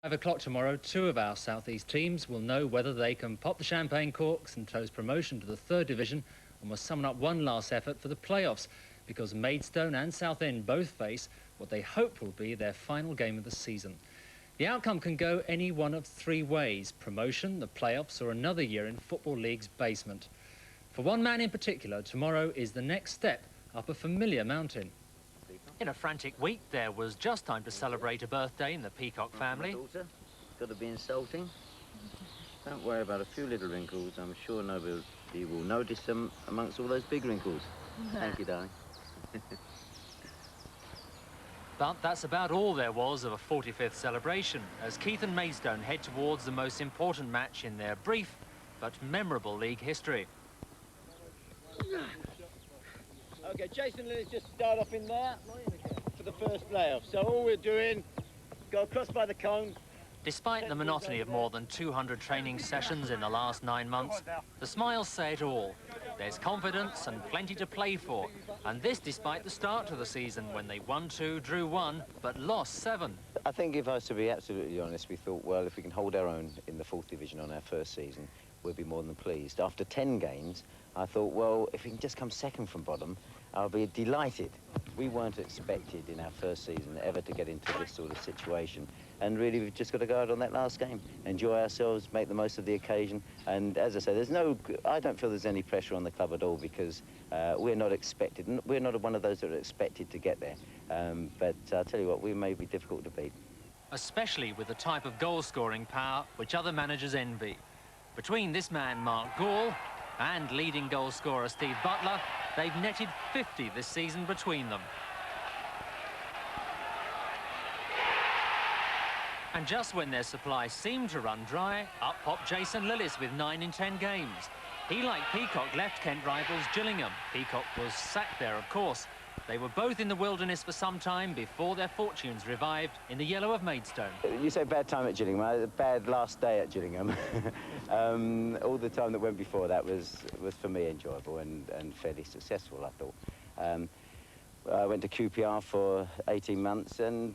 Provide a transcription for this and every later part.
5 o'clock tomorrow, two of our South East teams will know whether they can pop the champagne corks and toast promotion to the third division and must summon up one last effort for the playoffs, because Maidstone and Southend both face what they hope will be their final game of the season. The outcome can go any one of three ways: promotion, the playoffs, or another year in Football League's basement. For one man in particular, tomorrow is the next step up a familiar mountain. In a frantic week, there was just time to celebrate a birthday in the Peacock family. Got to be insulting. Don't worry about a few little wrinkles. I'm sure nobody will notice them amongst all those big wrinkles. Thank you, darling. But that's about all there was of a 45th celebration, as Keith and Maidstone head towards the most important match in their brief but memorable league history. OK, Jason, let's just start off in there for the first playoff. So all we're doing, go across by the cone. Despite the monotony of more than 200 training sessions in the last 9 months, the smiles say it all. There's confidence and plenty to play for, and this despite the start to the season when they won 2, drew 1, but lost 7. I think if I was to be absolutely honest, we thought, well, if we can hold our own in the 4th division on our first season, we'll be more than pleased. After 10 games, I thought, well, if we can just come second from bottom, I'll be delighted. We weren't expected in our first season ever to get into this sort of situation. And really, we've just got to go out on that last game, enjoy ourselves, make the most of the occasion. And as I say, I don't feel there's any pressure on the club at all, because we're not expected. We're not one of those that are expected to get there. But I'll tell you what, we may be difficult to beat. Especially with the type of goal-scoring power which other managers envy. Between this man, Mark Gall, and leading goal scorer Steve Butler, they've netted 50 this season between them. And just when their supply seemed to run dry, up popped Jason Lillis with 9 in 10 games. He, like Peacock, left Kent rivals Gillingham. Peacock was sacked there, of course. They were both in the wilderness for some time before their fortunes revived in the yellow of Maidstone. You say bad time at Gillingham. I had a bad last day at Gillingham. All the time that went before that was for me enjoyable and fairly successful, I thought. I went to QPR for 18 months, and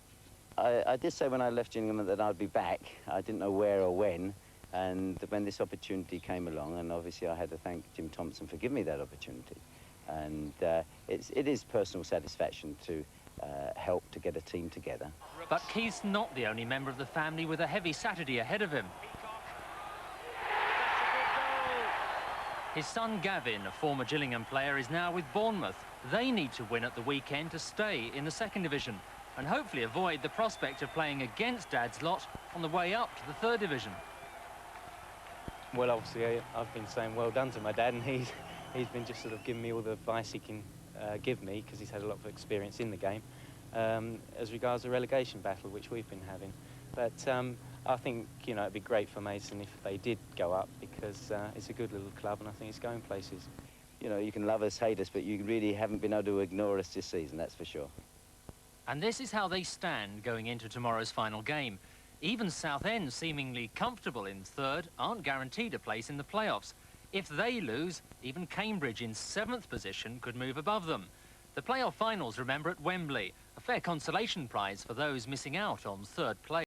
I did say when I left Gillingham that I'd be back. I didn't know where or when, and when this opportunity came along, and obviously I had to thank Jim Thompson for giving me that opportunity. And it is personal satisfaction to help to get a team together. But Keith's not the only member of the family with a heavy Saturday ahead of him. His son Gavin, a former Gillingham player, is now with Bournemouth. They need to win at the weekend to stay in the 2nd division and hopefully avoid the prospect of playing against Dad's lot on the way up to the 3rd division. Well, obviously, I've been saying well done to my dad, and he's been just sort of giving me all the advice he can give me, because he's had a lot of experience in the game, as regards the relegation battle which we've been having. But I think, you know, it'd be great for Maidstone if they did go up, because it's a good little club and I think it's going places. You know, you can love us, hate us, but you really haven't been able to ignore us this season, that's for sure. And this is how they stand going into tomorrow's final game. Even Southend, seemingly comfortable in 3rd, aren't guaranteed a place in the playoffs. If they lose, even Cambridge in 7th position could move above them. The playoff finals, remember, at Wembley, a fair consolation prize for those missing out on 3rd place.